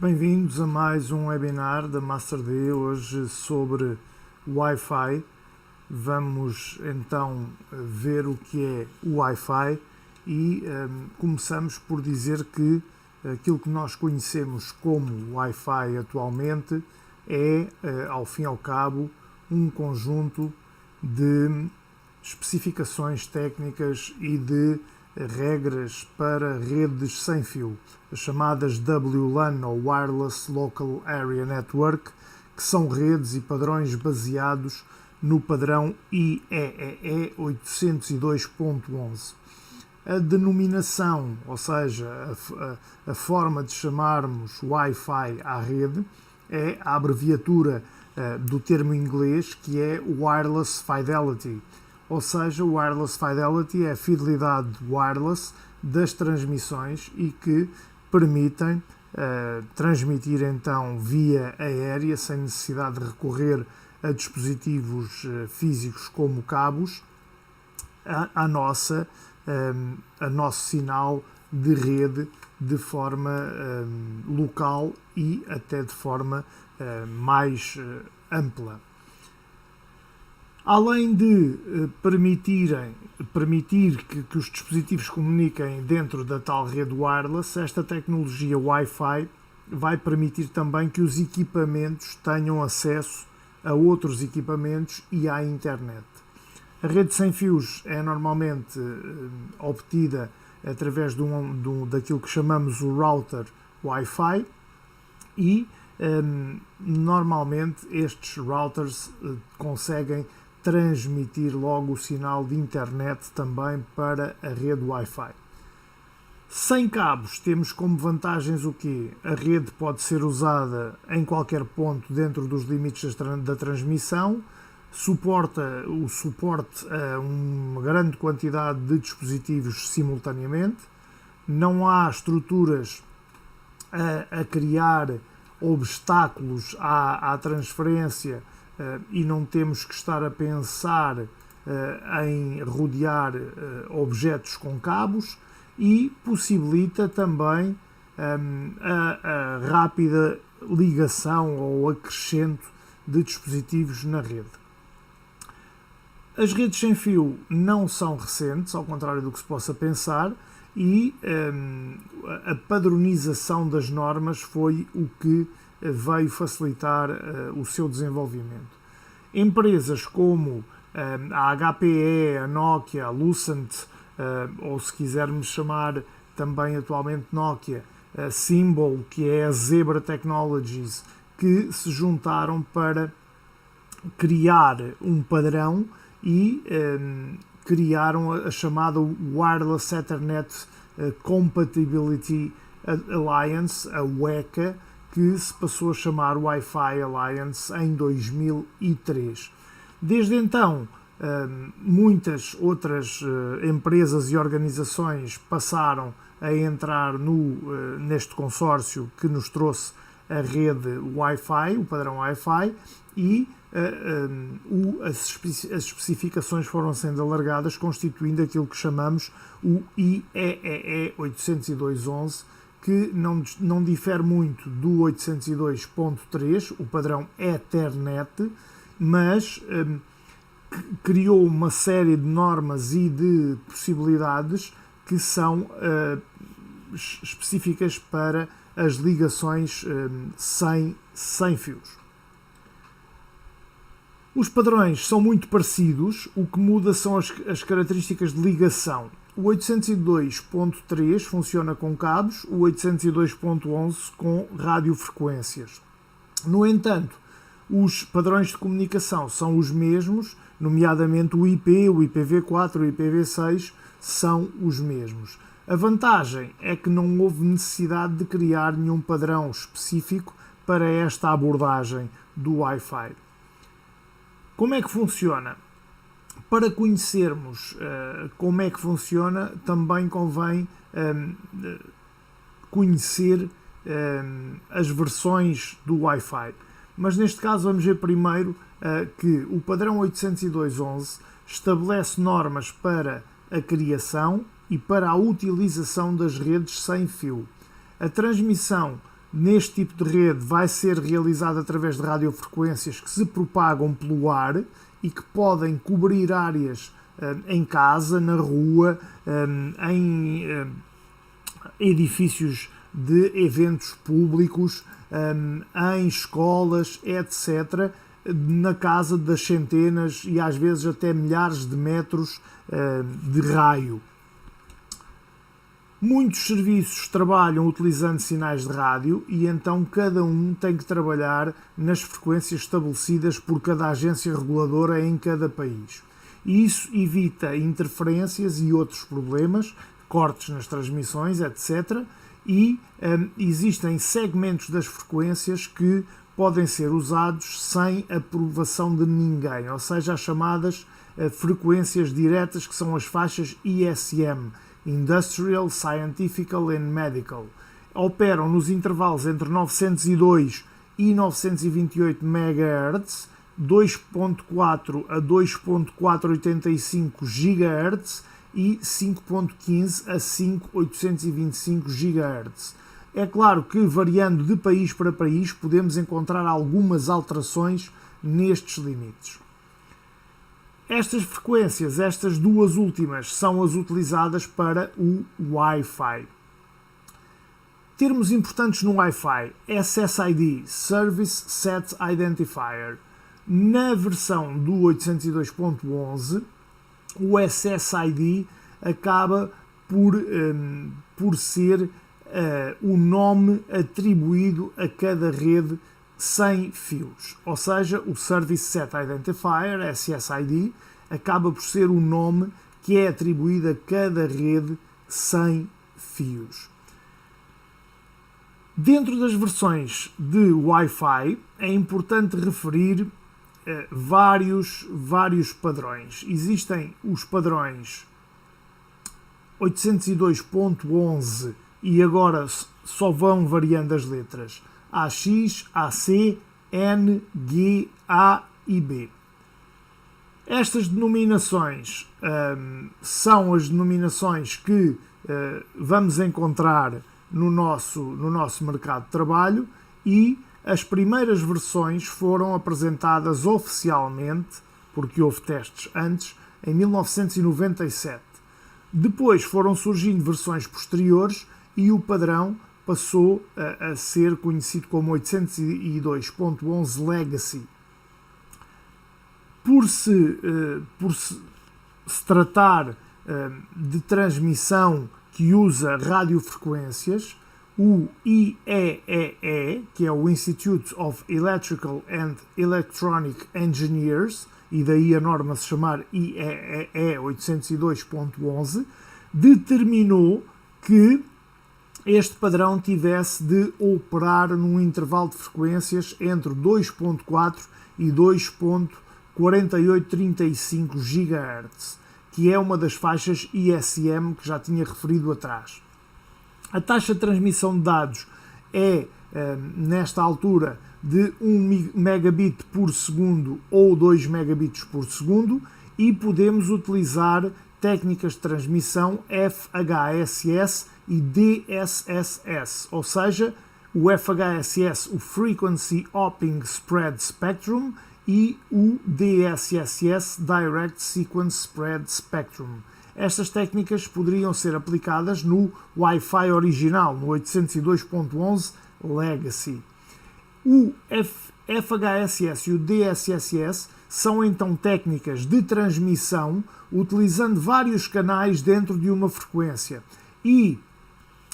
Bem-vindos a mais um webinar da MasterD, hoje sobre Wi-Fi. Vamos então ver o que é o Wi-Fi e começamos por dizer que aquilo que nós conhecemos como Wi-Fi atualmente é, ao fim e ao cabo, um conjunto de especificações técnicas e de regras para redes sem fio, as chamadas WLAN ou Wireless Local Area Network, que são redes e padrões baseados no padrão IEEE 802.11. A denominação, ou seja, a forma de chamarmos Wi-Fi à rede, é a abreviatura do termo inglês, que é Wireless Fidelity. Ou seja, o Wireless Fidelity é a fidelidade wireless das transmissões e que permitem transmitir então via aérea, sem necessidade de recorrer a dispositivos físicos como cabos, a nosso sinal de rede de forma local e até de forma mais ampla. Além de permitir que os dispositivos comuniquem dentro da tal rede wireless, esta tecnologia Wi-Fi vai permitir também que os equipamentos tenham acesso a outros equipamentos e à internet. A rede sem fios é normalmente obtida através daquilo que chamamos o router Wi-Fi e normalmente estes routers conseguem transmitir logo o sinal de internet também para a rede Wi-Fi. Sem cabos temos como vantagens o quê? A rede pode ser usada em qualquer ponto dentro dos limites da transmissão, suporte a uma grande quantidade de dispositivos simultaneamente, não há estruturas a criar obstáculos à transferência e não temos que estar a pensar em rodear objetos com cabos e possibilita também a rápida ligação ou acrescento de dispositivos na rede. As redes sem fio não são recentes, ao contrário do que se possa pensar, e a padronização das normas foi o que veio facilitar o seu desenvolvimento. Empresas como a HPE, a Nokia, a Lucent, ou se quisermos chamar também atualmente Nokia, a Symbol, que é a Zebra Technologies, que se juntaram para criar um padrão e criaram a chamada Wireless Ethernet Compatibility Alliance, a WECA, que se passou a chamar Wi-Fi Alliance em 2003. Desde então, muitas outras empresas e organizações passaram a entrar neste consórcio que nos trouxe a rede Wi-Fi, o padrão Wi-Fi, e as especificações foram sendo alargadas, constituindo aquilo que chamamos o IEEE 802.11, que não difere muito do 802.3, o padrão Ethernet, mas criou uma série de normas e de possibilidades que são específicas para as ligações sem fios. Os padrões são muito parecidos, o que muda são as características de ligação. O 802.3 funciona com cabos, o 802.11 com radiofrequências. No entanto, os padrões de comunicação são os mesmos, nomeadamente o IP, o IPv4, o IPv6 são os mesmos. A vantagem é que não houve necessidade de criar nenhum padrão específico para esta abordagem do Wi-Fi. Como é que funciona? Para conhecermos como é que funciona, também convém conhecer as versões do Wi-Fi. Mas neste caso vamos ver primeiro que o padrão 802.11 estabelece normas para a criação e para a utilização das redes sem fio. A transmissão neste tipo de rede vai ser realizado através de radiofrequências que se propagam pelo ar e que podem cobrir áreas em casa, na rua, em edifícios de eventos públicos, em escolas, etc., na casa das centenas e às vezes até milhares de metros de raio. Muitos serviços trabalham utilizando sinais de rádio e então cada um tem que trabalhar nas frequências estabelecidas por cada agência reguladora em cada país. Isso evita interferências e outros problemas, cortes nas transmissões, etc. E existem segmentos das frequências que podem ser usados sem aprovação de ninguém, ou seja, as chamadas frequências diretas, que são as faixas ISM, Industrial, Scientific and Medical. Operam nos intervalos entre 902 e 928 MHz, 2.4 a 2.485 GHz e 5.15 a 5.825 GHz. É claro que, variando de país para país, podemos encontrar algumas alterações nestes limites. Estas frequências, estas duas últimas, são as utilizadas para o Wi-Fi. Termos importantes no Wi-Fi: SSID, Service Set Identifier. Na versão do 802.11, o SSID acaba por ser o nome atribuído a cada rede sem fios, ou seja, o Service Set Identifier, SSID, acaba por ser o nome que é atribuído a cada rede sem fios. Dentro das versões de Wi-Fi é importante referir vários padrões. Existem os padrões 802.11 e agora só vão variando as letras AX, AC, N, G, A e B. Estas denominações são as denominações que vamos encontrar no nosso mercado de trabalho e as primeiras versões foram apresentadas oficialmente, porque houve testes antes, em 1997. Depois foram surgindo versões posteriores e o padrão passou a ser conhecido como 802.11 Legacy. Por se tratar de transmissão que usa radiofrequências, o IEEE, que é o Institute of Electrical and Electronic Engineers, e daí a norma se chamar IEEE 802.11, determinou que este padrão tivesse de operar num intervalo de frequências entre 2.4 e 2.4835 GHz, que é uma das faixas ISM que já tinha referido atrás. A taxa de transmissão de dados é, nesta altura, de 1 megabit por segundo ou 2 megabits por segundo e podemos utilizar técnicas de transmissão FHSS e DSSS, ou seja, o FHSS, o Frequency Hopping Spread Spectrum, e o DSSS, Direct Sequence Spread Spectrum. Estas técnicas poderiam ser aplicadas no Wi-Fi original, no 802.11 Legacy. O FHSS e o DSSS são então técnicas de transmissão utilizando vários canais dentro de uma frequência. E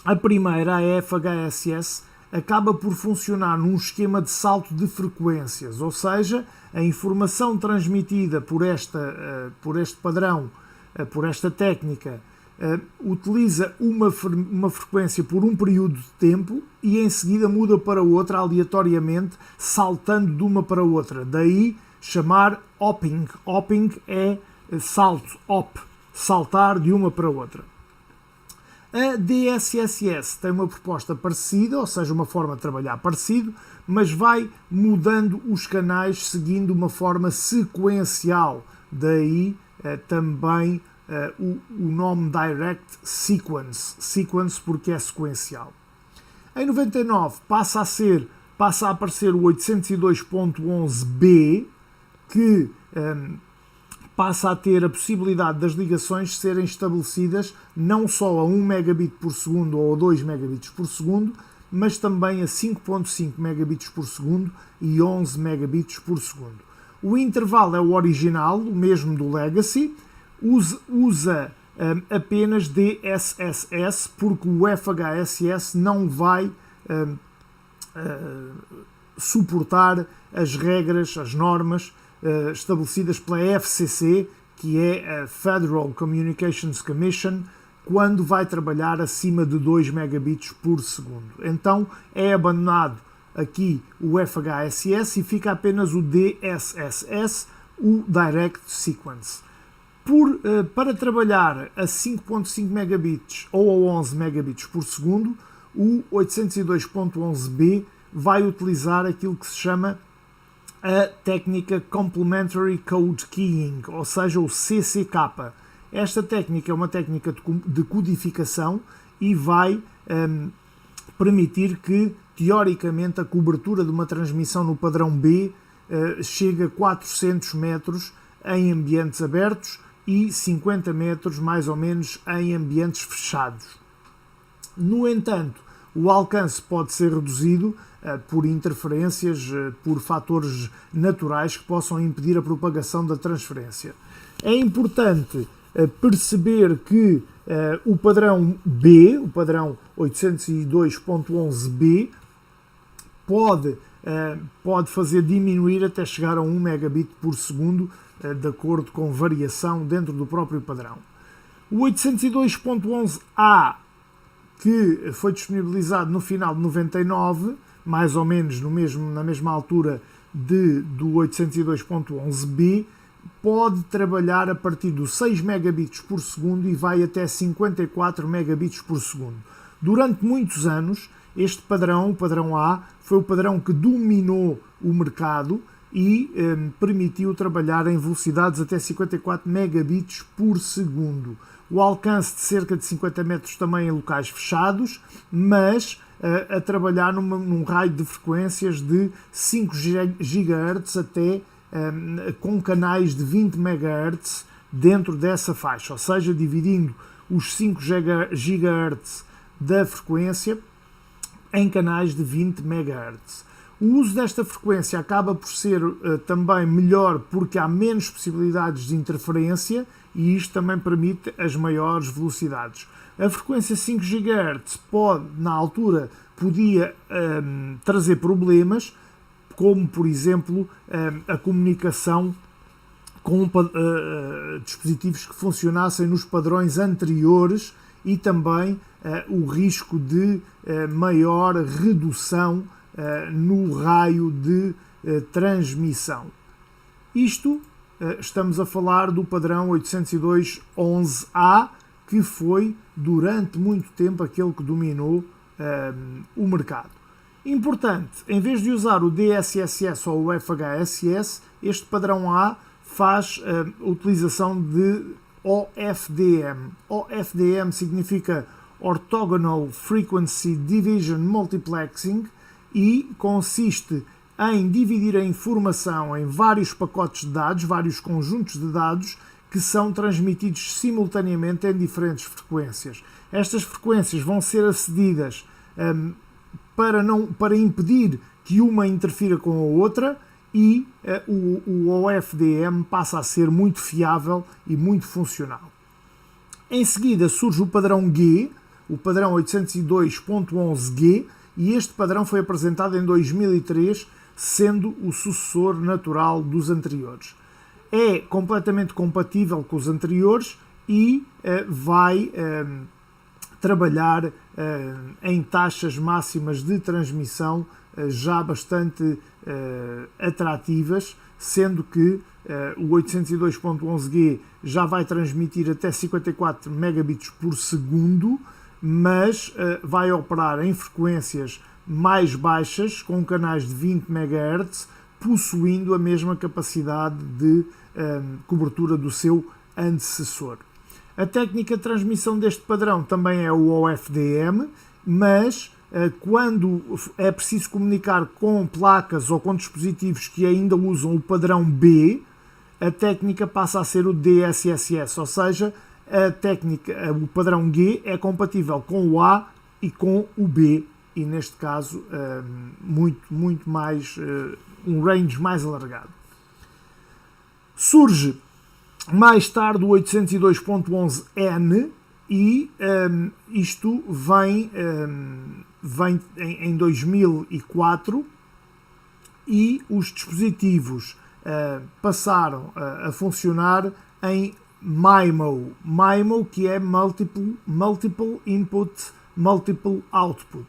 a primeira, a FHSS, acaba por funcionar num esquema de salto de frequências, ou seja, a informação transmitida por este padrão, por esta técnica, utiliza uma frequência por um período de tempo e em seguida muda para outra aleatoriamente, saltando de uma para outra. Daí chamar hopping. Hopping é salto, hop, saltar de uma para outra. A DSSS tem uma proposta parecida, ou seja, uma forma de trabalhar parecido, mas vai mudando os canais seguindo uma forma sequencial. Daí também o nome Direct Sequence. Sequence porque é sequencial. Em 99 passa a aparecer o 802.11b, que passa a ter a possibilidade das ligações serem estabelecidas não só a 1 megabit por segundo ou a 2 megabits por segundo, mas também a 5.5 megabits por segundo e 11 megabits por segundo. O intervalo é o original, o mesmo do Legacy, usa apenas DSSS, porque o FHSS não vai suportar as regras, as normas estabelecidas pela FCC, que é a Federal Communications Commission, quando vai trabalhar acima de 2 megabits por segundo. Então é abandonado aqui o FHSS e fica apenas o DSSS, o Direct Sequence. Para trabalhar a 5.5 megabits ou a 11 megabits por segundo, o 802.11b vai utilizar aquilo que se chama a técnica Complementary Code Keying, ou seja, o CCK. Esta técnica é uma técnica de codificação e vai permitir que, teoricamente, a cobertura de uma transmissão no padrão B chegue a 400 metros em ambientes abertos e 50 metros, mais ou menos, em ambientes fechados. No entanto, o alcance pode ser reduzido por interferências, por fatores naturais que possam impedir a propagação da transferência. É importante perceber que o padrão B, o padrão 802.11b, pode fazer diminuir até chegar a 1 megabit por segundo, de acordo com variação dentro do próprio padrão. O 802.11a, que foi disponibilizado no final de 99, mais ou menos na mesma altura do 802.11b, pode trabalhar a partir dos 6 megabits por segundo e vai até 54 megabits por segundo. Durante muitos anos, este padrão, o padrão A, foi o padrão que dominou o mercado e permitiu trabalhar em velocidades até 54 megabits por segundo. O alcance de cerca de 50 metros também em locais fechados, mas a trabalhar num raio de frequências de 5 GHz até com canais de 20 MHz dentro dessa faixa, ou seja, dividindo os 5 GHz da frequência em canais de 20 MHz. O uso desta frequência acaba por ser também melhor porque há menos possibilidades de interferência e isto também permite as maiores velocidades. A frequência 5 GHz na altura, podia trazer problemas, como, por exemplo, a comunicação com dispositivos que funcionassem nos padrões anteriores e também o risco de maior redução no raio de transmissão. Isto, estamos a falar do padrão 802.11a, que foi durante muito tempo aquele que dominou o mercado. Importante, em vez de usar o DSSS ou o FHSS, este padrão A faz utilização de OFDM. OFDM significa Orthogonal Frequency Division Multiplexing e consiste em dividir a informação em vários pacotes de dados, vários conjuntos de dados que são transmitidos simultaneamente em diferentes frequências. Estas frequências vão ser acedidas para impedir que uma interfira com a outra e o OFDM passa a ser muito fiável e muito funcional. Em seguida surge o padrão G, o padrão 802.11G, e este padrão foi apresentado em 2003, sendo o sucessor natural dos anteriores. É completamente compatível com os anteriores e vai trabalhar em taxas máximas de transmissão já bastante atrativas, sendo que o 802.11G já vai transmitir até 54 megabits por segundo, mas vai operar em frequências mais baixas, com canais de 20 MHz, possuindo a mesma capacidade de cobertura do seu antecessor. A técnica de transmissão deste padrão também é o OFDM, mas quando é preciso comunicar com placas ou com dispositivos que ainda usam o padrão B, a técnica passa a ser o DSSS, ou seja, o padrão G é compatível com o A e com o B, e neste caso muito mais, um range mais alargado. Surge mais tarde o 802.11n e isto vem em 2004 e os dispositivos passaram a funcionar em MIMO, que é Multiple Input, Multiple Output,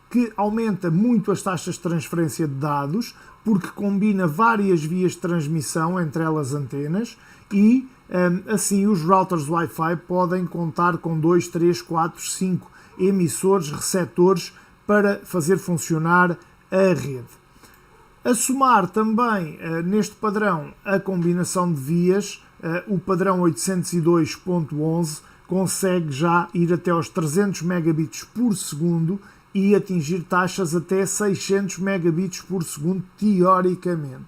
que aumenta muito as taxas de transferência de dados, porque combina várias vias de transmissão, entre elas antenas, e assim os routers Wi-Fi podem contar com 2, 3, 4, 5 emissores, receptores para fazer funcionar a rede. A somar também neste padrão a combinação de vias, o padrão 802.11 consegue já ir até aos 300 megabits por segundo e atingir taxas até 600 megabits por segundo teoricamente.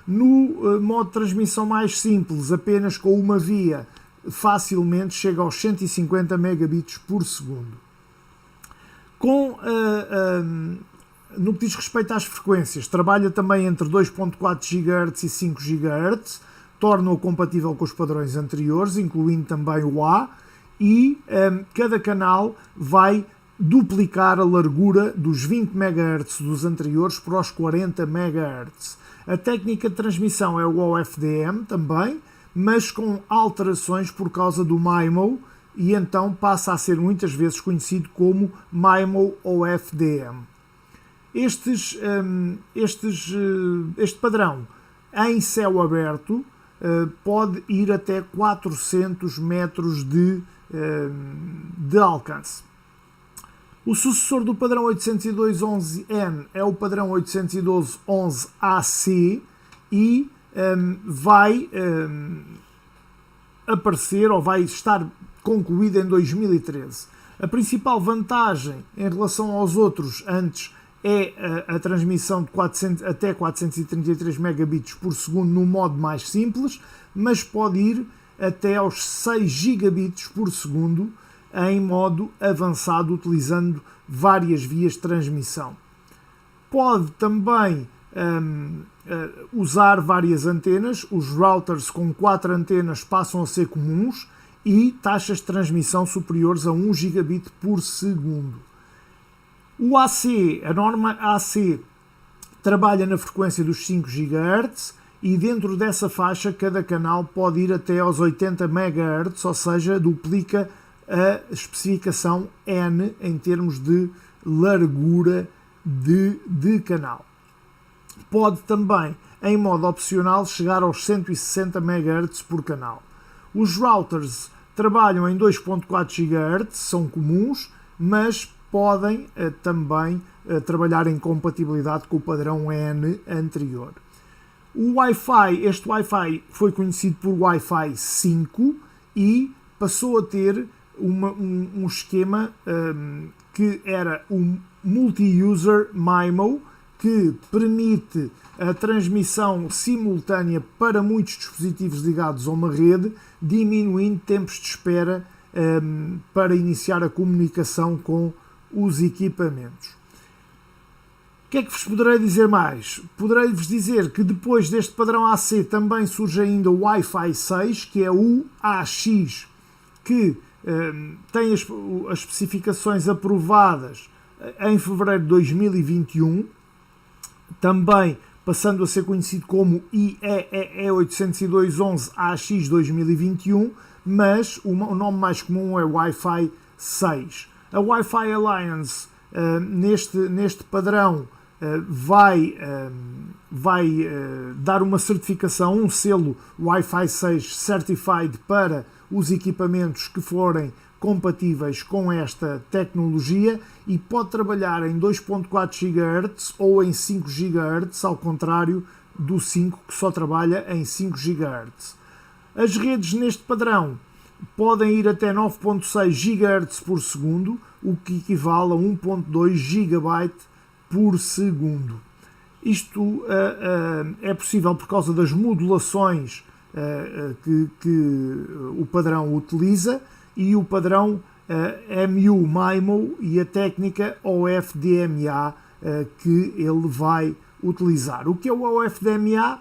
No modo de transmissão mais simples, apenas com uma via, facilmente chega aos 150 megabits por segundo. No que diz respeito às frequências, trabalha também entre 2.4 GHz e 5 GHz, torna-o compatível com os padrões anteriores, incluindo também o A, e cada canal vai duplicar a largura dos 20 MHz dos anteriores para os 40 MHz. A técnica de transmissão é o OFDM também, mas com alterações por causa do MIMO, e então passa a ser muitas vezes conhecido como MIMO OFDM. Este padrão em céu aberto pode ir até 400 metros de alcance. O sucessor do padrão 802.11n é o padrão 812.11ac e vai aparecer ou vai estar concluído em 2013. A principal vantagem em relação aos outros antes é a transmissão de até 433 megabits por segundo no modo mais simples, mas pode ir até aos 6 gigabits por segundo em modo avançado, utilizando várias vias de transmissão. Pode também usar várias antenas, os routers com 4 antenas passam a ser comuns e taxas de transmissão superiores a 1 gigabit por segundo. O AC, a norma AC, trabalha na frequência dos 5 GHz e dentro dessa faixa cada canal pode ir até aos 80 MHz, ou seja, duplica a especificação N em termos de largura de canal. Pode também, em modo opcional, chegar aos 160 MHz por canal. Os routers trabalham em 2.4 GHz, são comuns, mas podem também trabalhar em compatibilidade com o padrão N anterior. O Wi-Fi, este Wi-Fi foi conhecido por Wi-Fi 5 e passou a ter um esquema que era um multi-user MIMO, que permite a transmissão simultânea para muitos dispositivos ligados a uma rede, diminuindo tempos de espera para iniciar a comunicação com os equipamentos. O que é que vos poderei dizer mais? Poderei-vos dizer que depois deste padrão AC também surge ainda o Wi-Fi 6, que é o AX, que tem as especificações aprovadas em fevereiro de 2021, também passando a ser conhecido como IEEE 802.11AX 2021, mas o nome mais comum é Wi-Fi 6. A Wi-Fi Alliance neste padrão vai dar uma certificação, um selo Wi-Fi 6 Certified para os equipamentos que forem compatíveis com esta tecnologia e pode trabalhar em 2.4 GHz ou em 5 GHz, ao contrário do 5 que só trabalha em 5 GHz. As redes neste padrão podem ir até 9.6 GHz por segundo, o que equivale a 1.2 GB por segundo. Isto é possível por causa das modulações que o padrão utiliza e o padrão MU-MIMO e a técnica OFDMA que ele vai utilizar. O que é o OFDMA?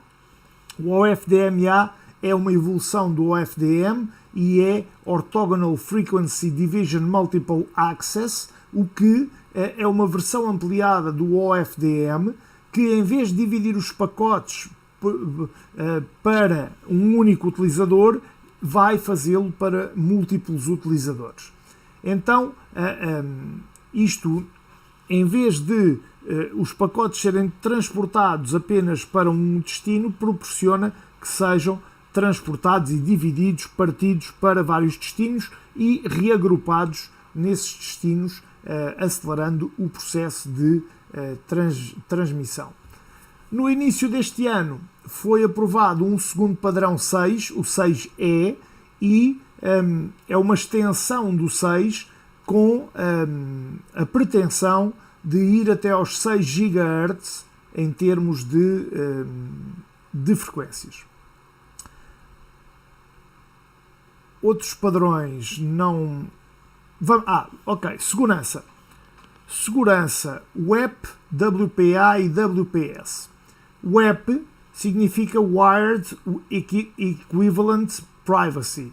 O OFDMA é uma evolução do OFDM e é Orthogonal Frequency Division Multiple Access, o que é uma versão ampliada do OFDM, que em vez de dividir os pacotes para um único utilizador, vai fazê-lo para múltiplos utilizadores. Então, isto, em vez de os pacotes serem transportados apenas para um destino, proporciona que sejam transportados e divididos, partidos para vários destinos e reagrupados nesses destinos, acelerando o processo de transmissão. No início deste ano foi aprovado um segundo padrão 6, o 6E, e é uma extensão do 6 com a pretensão de ir até aos 6 GHz em termos de frequências. Outros padrões não... ok, segurança. Segurança, WEP, WPA e WPS. WEP significa Wired Equivalent Privacy.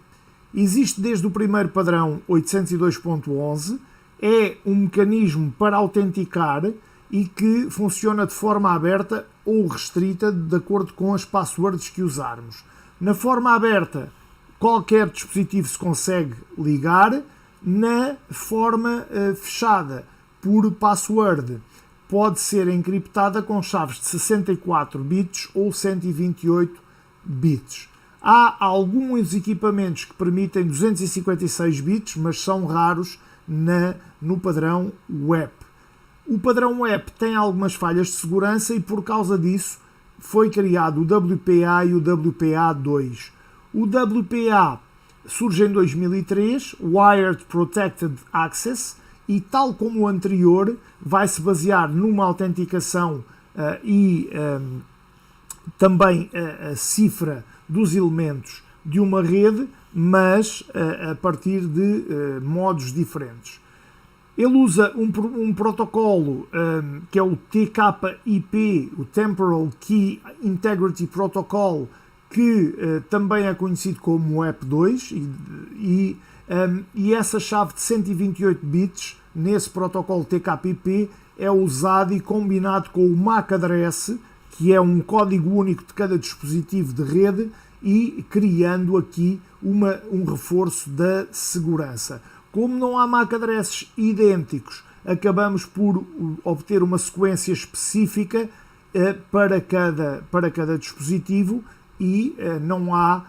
Existe desde o primeiro padrão 802.11, é um mecanismo para autenticar e que funciona de forma aberta ou restrita de acordo com as passwords que usarmos. Na forma aberta, qualquer dispositivo se consegue ligar. Na forma fechada, por password, pode ser encriptada com chaves de 64 bits ou 128 bits. Há alguns equipamentos que permitem 256 bits, mas são raros no padrão WEP. O padrão WEP tem algumas falhas de segurança e por causa disso foi criado o WPA e o WPA2. O WPA surge em 2003, Wired Protected Access, e tal como o anterior, vai se basear numa autenticação e também a cifra dos elementos de uma rede, mas a partir de modos diferentes. Ele usa um protocolo que é o TKIP, o Temporal Key Integrity Protocol, que também é conhecido como WEP2, e essa chave de 128 bits nesse protocolo TKIP é usado e combinado com o MAC address, que é um código único de cada dispositivo de rede, e criando aqui um reforço da segurança. Como não há MAC addresses idênticos, acabamos por obter uma sequência específica para cada dispositivo e não há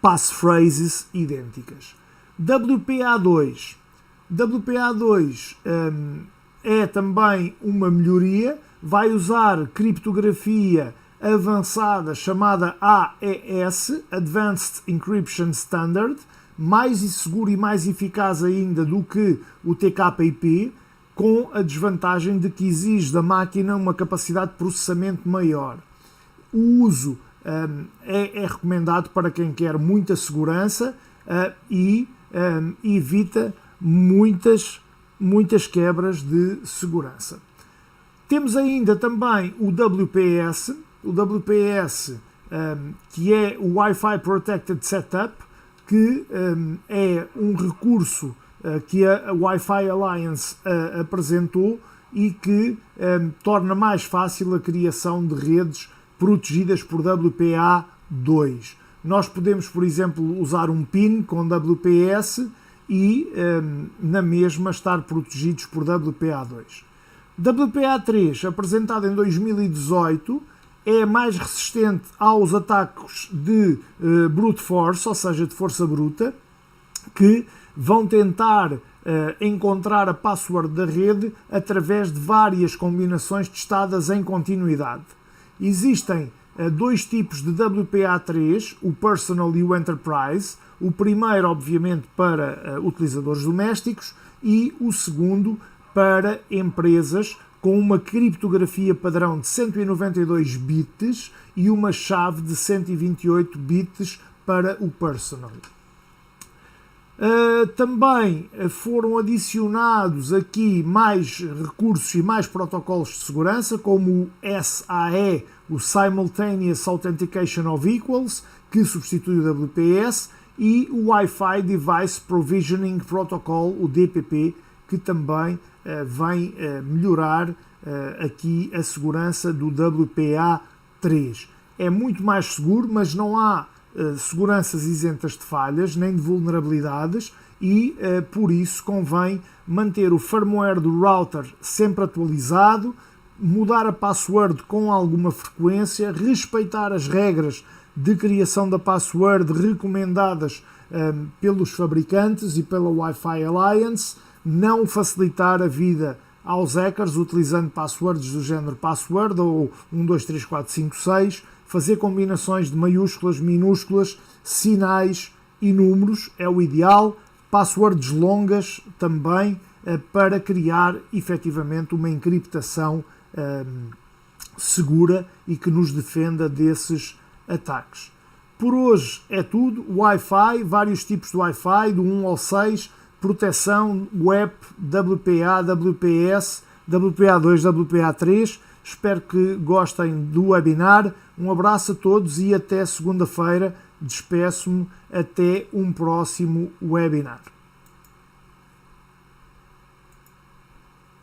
passphrases idênticas. WPA2. WPA2 é também uma melhoria, vai usar criptografia avançada chamada AES, Advanced Encryption Standard, mais seguro e mais eficaz ainda do que o TKIP, com a desvantagem de que exige da máquina uma capacidade de processamento maior. O uso é recomendado para quem quer muita segurança e evita muitas quebras de segurança. Temos ainda também o WPS, que é o Wi-Fi Protected Setup, que é um recurso que a Wi-Fi Alliance apresentou e que torna mais fácil a criação de redes protegidas por WPA2. Nós podemos, por exemplo, usar um PIN com WPS e na mesma estar protegidos por WPA2. WPA3, apresentado em 2018, é mais resistente aos ataques de brute force, ou seja, de força bruta, que vão tentar encontrar a password da rede através de várias combinações testadas em continuidade. Existem dois tipos de WPA3, o Personal e o Enterprise. O primeiro, obviamente, para utilizadores domésticos e o segundo para empresas com uma criptografia padrão de 192 bits e uma chave de 128 bits para o personal. Também foram adicionados aqui mais recursos e mais protocolos de segurança, como o SAE, o Simultaneous Authentication of Equals, que substitui o WPS, e o Wi-Fi Device Provisioning Protocol, o DPP, que também vem melhorar aqui a segurança do WPA3. É muito mais seguro, mas não há seguranças isentas de falhas nem de vulnerabilidades e por isso convém manter o firmware do router sempre atualizado, mudar a password com alguma frequência, respeitar as regras de criação da password recomendadas pelos fabricantes e pela Wi-Fi Alliance, não facilitar a vida aos hackers utilizando passwords do género password ou 1, 2, 3, 4, 5, 6, fazer combinações de maiúsculas, minúsculas, sinais e números é o ideal, passwords longas também, para criar efetivamente uma encriptação segura e que nos defenda desses ataques. Por hoje é tudo. Wi-Fi, vários tipos de Wi-Fi, do 1 ao 6, proteção, web, WPA, WPS, WPA2, WPA3. Espero que gostem do webinar. Um abraço a todos e até segunda-feira. Despeço-me até um próximo webinar.